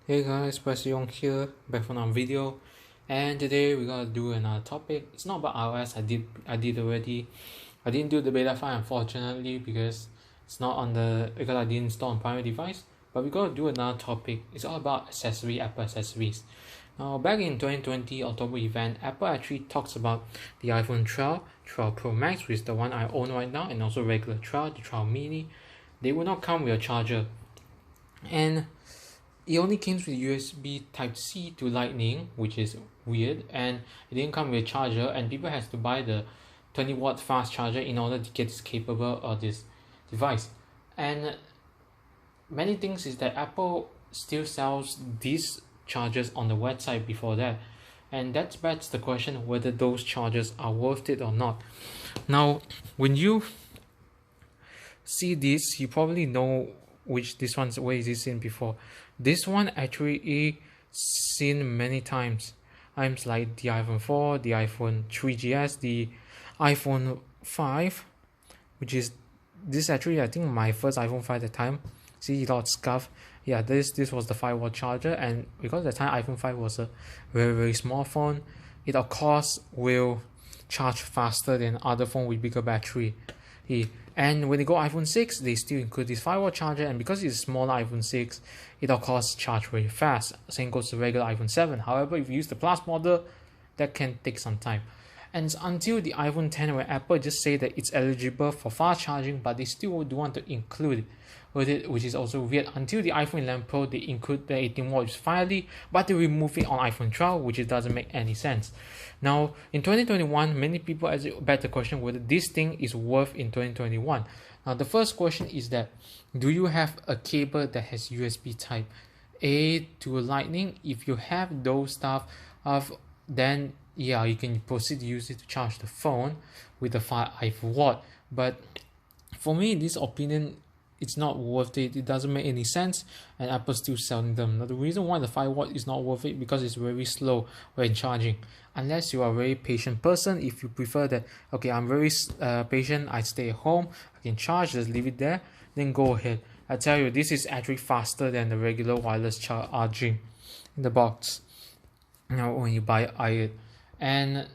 Hey guys, Presley Yong here, back for another video, and today we're gonna do another topic. It's not about iOS. I did already. I didn't do the beta file unfortunately because it's not on because I didn't install on primary device. But we're gonna do another topic. It's all about Apple accessories. Now back in 2020 October event, Apple actually talks about the iPhone 12, 12 Pro Max, which is the one I own right now, and also regular 12, the 12 mini. They will not come with a charger, and it only came with USB Type-C to Lightning, which is weird, and it didn't come with a charger, and people has to buy the 20-watt fast charger in order to get this capable of this device. And many things is that Apple still sells these chargers on the website before that, and that begs the question whether those chargers are worth it or not. Now, when you see this, you probably know which this one's where is this seen before. This one actually seen many times. Times like the iPhone 4, the iPhone 3GS, the iPhone 5, which is this actually I think my first iPhone 5 at the time. See a lot of scuff. Yeah, this was the 5-watt charger, and because at the time iPhone 5 was a very small phone, it of course will charge faster than other phone with bigger battery. And when they go iPhone 6, they still include this 5-watt charger, and because it's a smaller iPhone 6, it of course charge very fast. Same goes to regular iPhone 7. However, if you use the Plus model, that can take some time. And it's until the iPhone 10 where Apple just say that it's eligible for fast charging, but they still do want to include with it, which is also weird. Until the iPhone 11 Pro, they include the 18 watts finally, but they remove it on iPhone 12, which it doesn't make any sense. Now, in 2021, many people ask the question whether this thing is worth in 2021. Now, the first question is that, do you have a cable that has USB Type A to Lightning? If you have those stuff, then yeah, you can proceed to use it to charge the phone with the 5 watt. But for me, this opinion, it's not worth it. It doesn't make any sense, and Apple's still selling them. Now, the reason why the 5 watt is not worth it because it's very slow when charging. Unless you are a very patient person, if you prefer that, okay, I'm very patient, I stay at home, I can charge, just leave it there, then go ahead. I tell you, this is actually faster than the regular wireless charging in the box. Now, when you buy it, and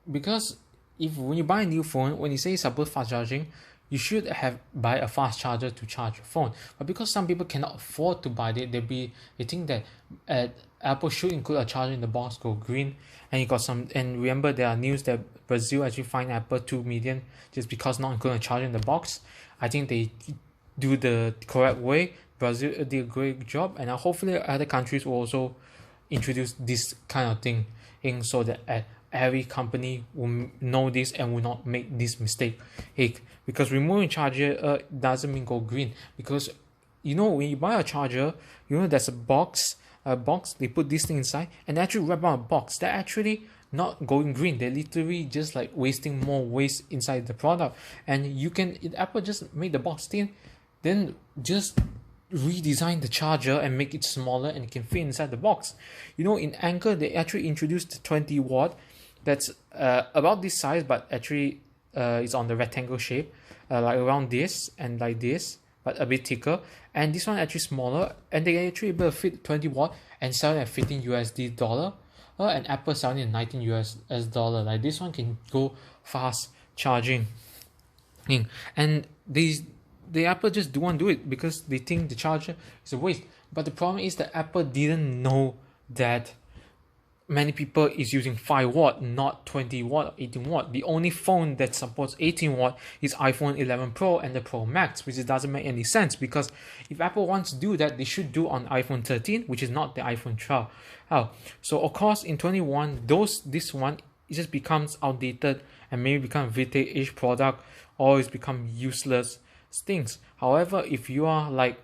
because when you buy a new phone, when you say support fast charging, you should buy a fast charger to charge your phone. But because some people cannot afford to buy it, they think that Apple should include a charger in the box, go green. And you got some. And remember, there are news that Brazil actually fined Apple 2 million just because not including a charger in the box. I think they do the correct way. Brazil did a great job, and hopefully other countries will also introduce this kind of thing in so that every company will know this and will not make this mistake. Because removing charger doesn't mean go green. Because when you buy a charger, there's a box. They put this thing inside and they actually wrap on a box. They're actually not going green. They're literally just like wasting more waste inside the product. And Apple just made the box thin, then just redesign the charger and make it smaller and it can fit inside the box. In Anchor, they actually introduced 20 watt that's about this size, but actually it's on the rectangle shape, like around this and like this, but a bit thicker. And this one actually smaller, and they actually able to fit 20 watt and sell it at $15 and Apple selling it at $19 Like this one can go fast charging, and the Apple just don't want to do it because they think the charger is a waste. But the problem is that Apple didn't know that many people is using 5 watt, not 20 watt or 18 watt. The only phone that supports 18 watt is iPhone 11 Pro and the Pro Max, which doesn't make any sense, because if Apple wants to do that, they should do on iPhone 13, which is not the iPhone 12. So of course in 21, this one, it just becomes outdated and maybe become a vintage product, or it's become useless things. However, if you are like,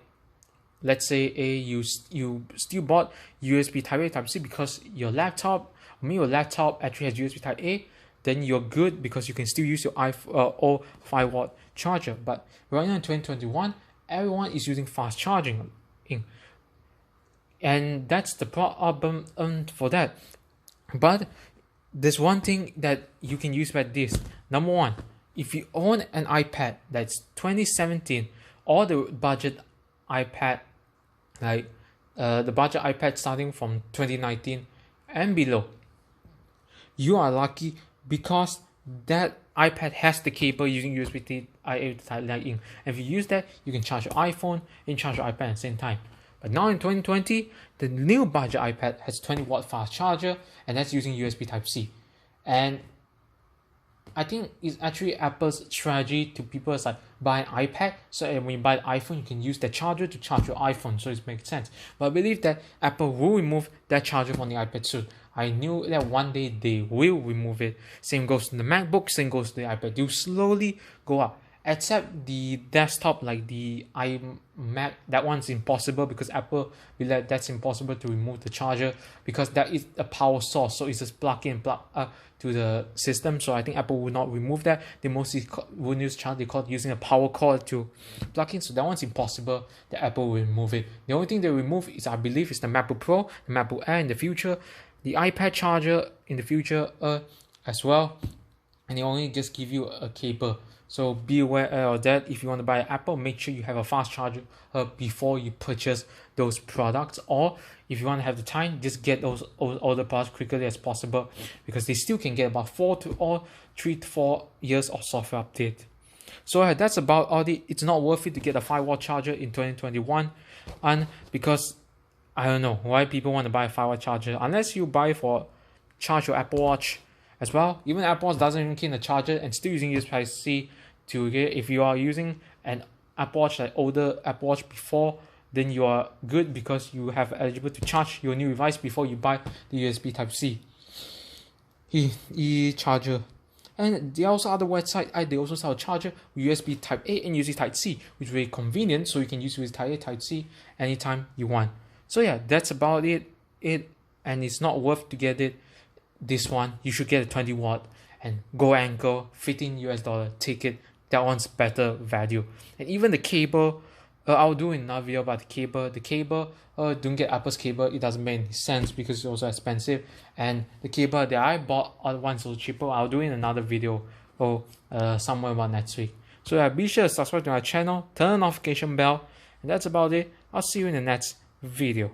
let's say you still bought USB Type A Type C because your laptop actually has USB Type A, then you're good because you can still use your or 5 watt charger. But right now in 2021, everyone is using fast charging, and that's the problem for that. But there's one thing that you can use by this. Number one, if you own an iPad that's 2017 or the budget iPad, like the budget iPad starting from 2019 and below, you are lucky because that iPad has the cable using USB-A to Lightning. And if you use that, you can charge your iPhone and charge your iPad at the same time. But now in 2020, the new budget iPad has 20-watt fast charger, and that's using USB Type-C. And I think it's actually Apple's strategy to people like buy an iPad, so when you buy an iPhone, you can use the charger to charge your iPhone, so it makes sense. But I believe that Apple will remove that charger from the iPad soon. I knew that one day they will remove it. Same goes to the MacBook, same goes to the iPad. They'll slowly go up. Except the desktop, like the iMac, that one's impossible because Apple will let that's impossible to remove the charger because that is a power source, so it's just plug in to the system. So I think Apple will not remove that. They mostly will use charge. They call it using a power cord to plug in. So that one's impossible. The Apple will remove it. The only thing they remove is, I believe, is the MacBook Pro, the MacBook Air in the future, the iPad charger in the future as well, and they only just give you a cable. So be aware of that. If you want to buy an Apple, make sure you have a fast charger before you purchase those products. Or if you want to have the time, just get those all the parts quickly as possible, because they still can get about 3 to 4 years of software update. So that's about all. It's not worth it to get a 5-watt charger in 2021, and because I don't know why people want to buy a 5-watt charger unless you buy for charge your Apple Watch as well. Even Apple Watch doesn't even key in the charger and still using USB Type-C to get. If you are using an Apple Watch, like older Apple Watch before, then you are good because you have eligible to charge your new device before you buy the USB Type-C charger. And there are also other websites, they also sell a charger with USB Type-A and USB Type-C, which is very convenient, so you can use USB Type-A, Type-C anytime you want. So yeah, that's about it. And it's not worth to get it. This one, you should get a 20-watt and go Anchor, $15 ticket. That one's better value. And even the cable, I'll do another video about the cable. The cable, don't get Apple's cable. It doesn't make any sense because it's also expensive. And the cable that I bought, one's so cheaper. I'll do in another video somewhere about next week. So yeah, be sure to subscribe to my channel, turn on the notification bell, and that's about it. I'll see you in the next video.